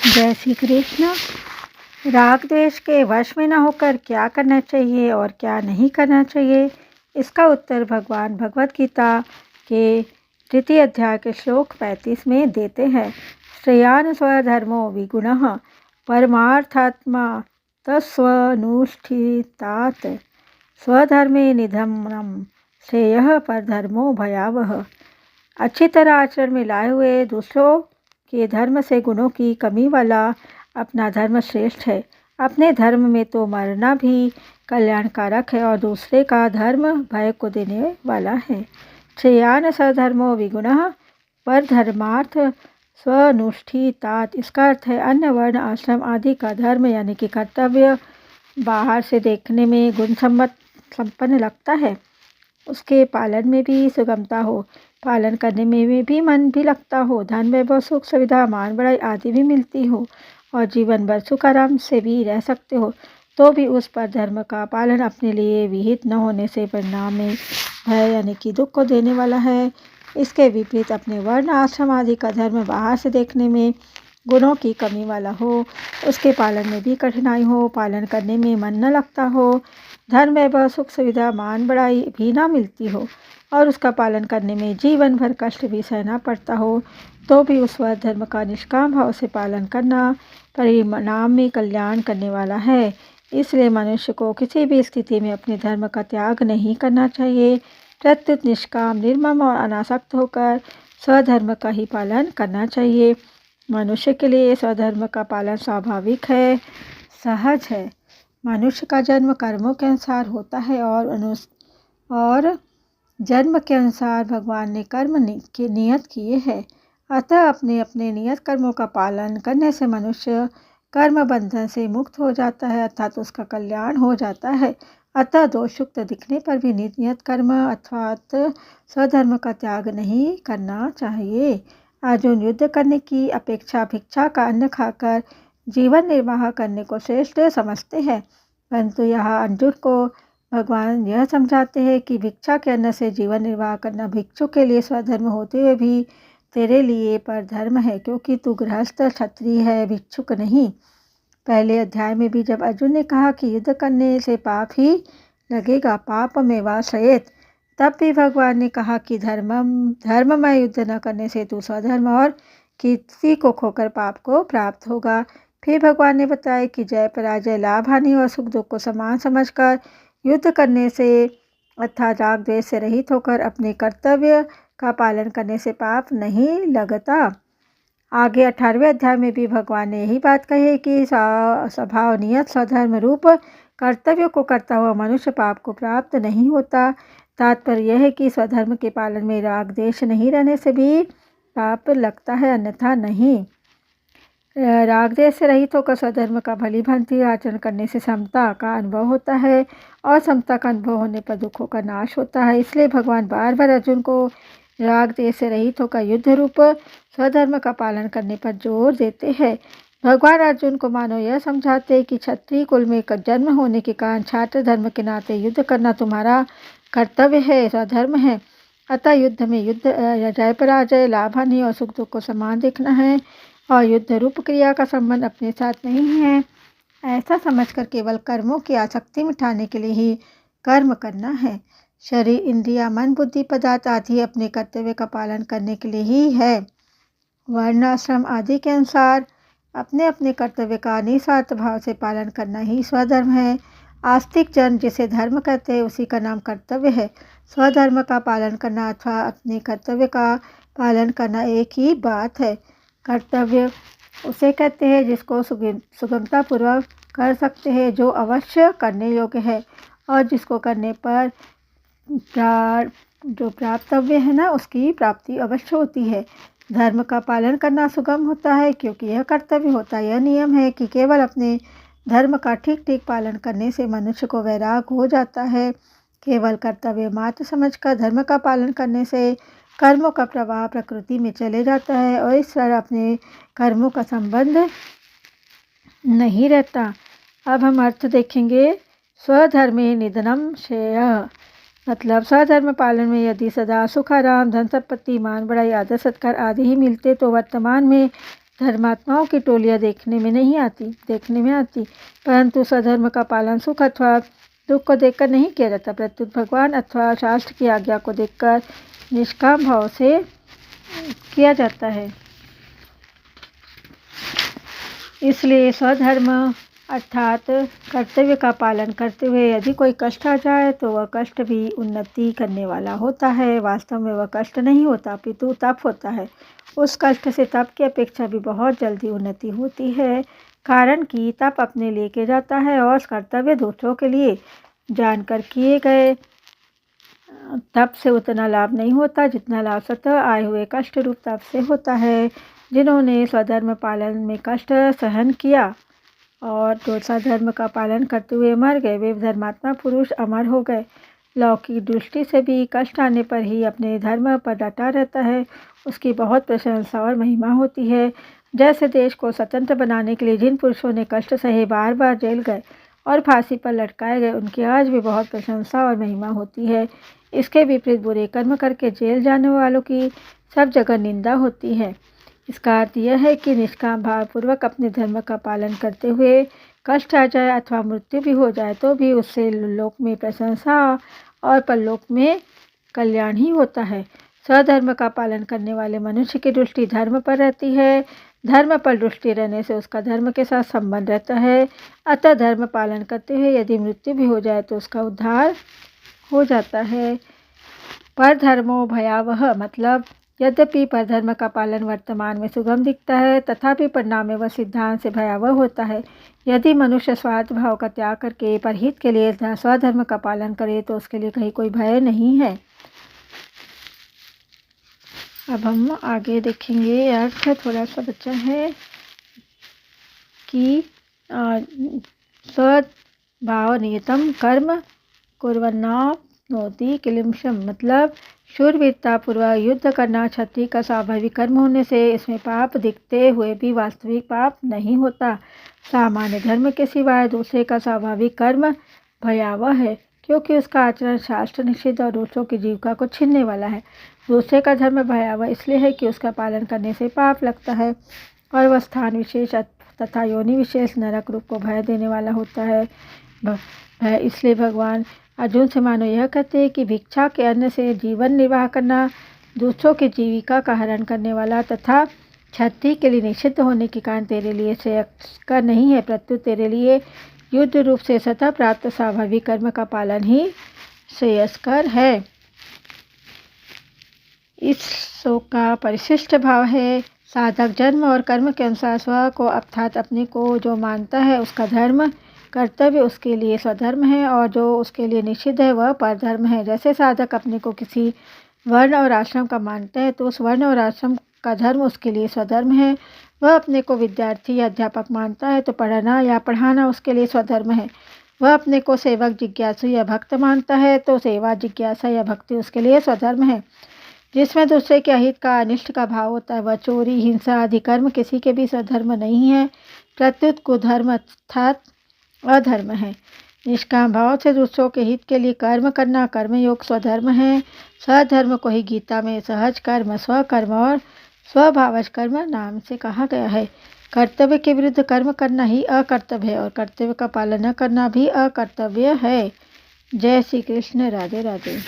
जय श्री कृष्ण। राग द्वेष के वश में न होकर क्या करना चाहिए और क्या नहीं करना चाहिए, इसका उत्तर भगवान भगवत गीता के 3 अध्याय के श्लोक 35 में देते हैं। श्रेयान् स्वधर्मो विगुणः परमार्थात्मा तस्वनुष्ठितात् स्वधर्मे निधनम् श्रेयः परधर्मो भयावह। अच्छी तरह आचरण में लाए हुए दूसरों के धर्म से गुणों की कमी वाला अपना धर्म श्रेष्ठ है। अपने धर्म में तो मरना भी कल्याणकारक है और दूसरे का धर्म भय को देने वाला है। श्रेयान् स्वधर्मो विगुणः परधर्मार्थ स्वनुष्ठितात्, इसका अर्थ है अन्य वर्ण आश्रम आदि का धर्म यानी कि कर्तव्य बाहर से देखने में गुण संपन्न लगता है, उसके पालन में भी सुगमता हो, पालन करने में भी मन भी लगता हो, धन वैभव सुख सुविधा मान बड़ाई आदि भी मिलती हो और जीवन भर सुख आराम से भी रह सकते हो, तो भी उस पर धर्म का पालन अपने लिए विहित न होने से परिणाम में भय यानी कि दुख को देने वाला है। इसके विपरीत अपने वर्ण आश्रम आदि का धर्म बाहर से देखने में गुणों की कमी वाला हो, उसके पालन में भी कठिनाई हो, पालन करने में मन न लगता हो, धन वैभव सुख सुविधा मान बड़ाई भी ना मिलती हो और उसका पालन करने में जीवन भर कष्ट भी सहना पड़ता हो, तो भी उस धर्म का निष्काम भाव से पालन करना परिणाम में कल्याण करने वाला है। इसलिए मनुष्य को किसी भी स्थिति में अपने धर्म का त्याग नहीं करना चाहिए। प्रत्युत निष्काम निर्मम और अनासक्त होकर स्वधर्म का ही पालन करना चाहिए। मनुष्य के लिए स्वधर्म का पालन स्वाभाविक है, सहज है। मनुष्य का जन्म कर्मों के अनुसार होता है और जन्म के अनुसार भगवान ने कर्म के नियत किए हैं। अतः अपने अपने नियत कर्मों का पालन करने से मनुष्य कर्म बंधन से मुक्त हो जाता है, अर्थात उसका कल्याण हो जाता है। अतः दोषयुक्त दिखने पर भी नियत कर्म अर्थात स्वधर्म का त्याग नहीं करना चाहिए। अर्जुन युद्ध करने की अपेक्षा भिक्षा का अन्न खाकर जीवन निर्वाह करने को श्रेष्ठ समझते हैं, परंतु यहाँ अर्जुन को भगवान यह समझाते हैं कि भिक्षा के अन्न से जीवन निर्वाह करना भिक्षु के लिए स्वधर्म होते हुए भी तेरे लिए परधर्म है, क्योंकि तू गृहस्थ क्षत्रिय है, भिक्षुक नहीं। पहले अध्याय में भी जब अर्जुन ने कहा कि युद्ध करने से पाप ही लगेगा, पाप में वाश्रयेत, तब भी भगवान ने कहा कि धर्ममय युद्ध न करने से तू स्वधर्म और कीर्ति को खोकर पाप को प्राप्त होगा। फिर भगवान ने बताया कि जय पराजय लाभ हानि और सुख दुख को समान समझकर युद्ध करने से अर्थात राग द्वेष से रहित होकर अपने कर्तव्य का पालन करने से पाप नहीं लगता। आगे 18वें अध्याय में भी भगवान ने यही बात कही है कि स्वभाव नियत स्वधर्म रूप कर्तव्य को करता हुआ मनुष्य पाप को प्राप्त नहीं होता। तात्पर्य यह है कि स्वधर्म के पालन में राग द्वेष नहीं रहने से भी पाप लगता है, अन्यथा नहीं। राग द्वेष से रहित होकर स्वधर्म का भली भांति आचरण करने से समता का अनुभव होता है और समता का अनुभव होने पर दुखों का नाश होता है। इसलिए भगवान बार बार अर्जुन को राग द्वेष से रहित होकर युद्ध रूप स्वधर्म का पालन करने पर जोर देते हैं। भगवान अर्जुन को मानो यह समझाते हैं कि क्षत्रिय कुल में जन्म होने के कारण छात्र धर्म के नाते युद्ध करना तुम्हारा कर्तव्य है, स्वधर्म है। अतः युद्ध में जय पराजय लाभ हानि और सुख दुख को समान देखना है और युद्ध रूप क्रिया का संबंध अपने साथ नहीं है, ऐसा समझकर केवल कर्मों की आसक्ति मिटाने के लिए ही कर्म करना है। शरीर इंद्रिया मन बुद्धि पदार्थ आदि अपने कर्तव्य का पालन करने के लिए ही है। वर्णाश्रम आदि के अनुसार अपने अपने कर्तव्य का निस्वार्थ भाव से पालन करना ही स्वधर्म है। आस्तिक जन जिसे धर्म कहते हैं उसी का नाम कर्तव्य है। स्वधर्म का पालन करना अथवा अपने कर्तव्य का पालन करना एक ही बात है। कर्तव्य उसे कहते हैं जिसको सुगमतापूर्वक कर सकते हैं, जो अवश्य करने योग्य है और जिसको करने पर जो प्राप्तव्य है ना, उसकी प्राप्ति अवश्य होती है। धर्म का पालन करना सुगम होता है क्योंकि यह कर्तव्य होता है। यह नियम है कि केवल अपने धर्म का ठीक ठीक पालन करने से मनुष्य को वैराग हो जाता है। केवल कर्तव्य मात्र समझकर धर्म का पालन करने से कर्मों का प्रवाह प्रकृति में चले जाता है और इस तरह अपने कर्मों का संबंध नहीं रहता। अब हम अर्थ देखेंगे। स्वधर्मे निधनम श्रेय, मतलब स्वधर्म पालन में यदि सदा सुख आराम धन संपत्ति मान बड़ाई आदर सत्कार आदि ही मिलते तो वर्तमान में धर्मात्माओं की टोलियाँ देखने में आती, परंतु स्वधर्म का पालन सुख अथवा दुख को देखकर नहीं किया जाता, प्रत्युत भगवान अथवा शास्त्र की आज्ञा को देखकर निष्काम भाव से किया जाता है। इसलिए स्वधर्म अर्थात कर्तव्य का पालन करते हुए यदि कोई कष्ट आ जाए तो वह कष्ट भी उन्नति करने वाला होता है। वास्तव में वह कष्ट नहीं होता, अपितु तप होता है। उस कष्ट से तप की अपेक्षा भी बहुत जल्दी उन्नति होती है, कारण कि तप अपने लेके जाता है और कर्तव्य दूसरों के लिए जानकर किए गए तप से उतना लाभ नहीं होता जितना लाभ स्वतः आए हुए कष्ट रूप तप से होता है। जिन्होंने स्वधर्म पालन में कष्ट सहन किया और जो स्वधर्म का पालन करते हुए मर गए, वे धर्मात्मा पुरुष अमर हो गए। लौकिक दृष्टि से भी कष्ट आने पर ही अपने धर्म पर डटा रहता है, उसकी बहुत प्रशंसा और महिमा होती है। जैसे देश को स्वतंत्र बनाने के लिए जिन पुरुषों ने कष्ट सहे बार बार जेल गए और फांसी पर लटकाए गए, उनकी आज भी बहुत प्रशंसा और महिमा होती है। इसके विपरीत बुरे कर्म करके जेल जाने वालों की सब जगह निंदा होती है। इसका अर्थ यह है कि निष्काम भावपूर्वक अपने धर्म का पालन करते हुए कष्ट आ जाए अथवा मृत्यु भी हो जाए तो भी उससे लोक में प्रशंसा और परलोक में कल्याण ही होता है। स्वधर्म का पालन करने वाले मनुष्य की दृष्टि धर्म पर रहती है। धर्म पर दृष्टि रहने से उसका धर्म के साथ संबंध रहता है। अतः धर्म पालन करते हुए यदि मृत्यु भी हो जाए तो उसका उद्धार हो जाता है। परधर्मो भयावह मतलब यद्यपि परधर्म का पालन वर्तमान में सुगम दिखता है, तथापि परिणाम में वह सिद्धांत से भयावह होता है। यदि मनुष्य स्वार्थ भाव का त्याग करके परहित के लिए स्वधर्म का पालन करे तो उसके लिए कहीं कोई भय नहीं है। अब हम आगे देखेंगे। अर्थ थोड़ा सा बचा है कि स्वभाव नियतम कर्म कुर्वन्नाप्नोति किल्बिषम् मतलब शूरवीरता पूर्वक युद्ध करना क्षत्रिय का स्वाभाविक कर्म होने से इसमें पाप दिखते हुए भी वास्तविक पाप नहीं होता। सामान्य धर्म के सिवाय दूसरे का स्वाभाविक कर्म भयावह है, क्योंकि उसका आचरण शास्त्र निषिद्ध और दूसरों की जीविका को छीनने वाला है। दूसरे का धर्म भयावह इसलिए है कि उसका पालन करने से पाप लगता है और वह स्थान विशेष तथा योनि विशेष नरक रूप को भय देने वाला होता है। इसलिए भगवान अर्जुन से मानो यह कहते हैं कि भिक्षा के अन्न से जीवन निर्वाह करना दूसरों की जीविका का हरण करने वाला तथा क्षत्रिय के लिए निषिद्ध होने के कारण तेरे लिए श्रेयस्कर नहीं है, प्रत्युत तेरे लिए युद्ध रूप से सतह प्राप्त स्वाभाविक कर्म का पालन ही श्रेयस्कर है। इस शोक का परिशिष्ट भाव है साधक जन्म और कर्म के अनुसार स्व को अर्थात अपने को जो मानता है उसका धर्म कर्तव्य उसके लिए स्वधर्म है और जो उसके लिए निषिद्ध है वह परधर्म है। जैसे साधक अपने को किसी वर्ण और आश्रम का मानता है तो उस वर्ण और आश्रम का धर्म उसके लिए स्वधर्म है। वह अपने को विद्यार्थी या अध्यापक मानता है तो पढ़ना या पढ़ाना उसके लिए स्वधर्म है। वह अपने को सेवक जिज्ञासु या भक्त मानता है तो सेवा जिज्ञासा या भक्ति उसके लिए स्वधर्म है। जिसमें दूसरे के अहित का अनिष्ट का भाव होता है वह चोरी हिंसा आदि कर्म किसी के भी स्वधर्म नहीं है, प्रत्युत कुधर्म अर्थात अधर्म है। निष्काम भाव से दूसरों के हित के लिए कर्म करना कर्मयोग स्वधर्म है। स्वधर्म को ही गीता में सहज कर्म स्वकर्म और स्वभावज कर्म नाम से कहा गया है। कर्तव्य के विरुद्ध कर्म करना ही अकर्तव्य है और कर्तव्य का पालन न करना भी अकर्तव्य है। जय श्री कृष्ण। राधे राधे।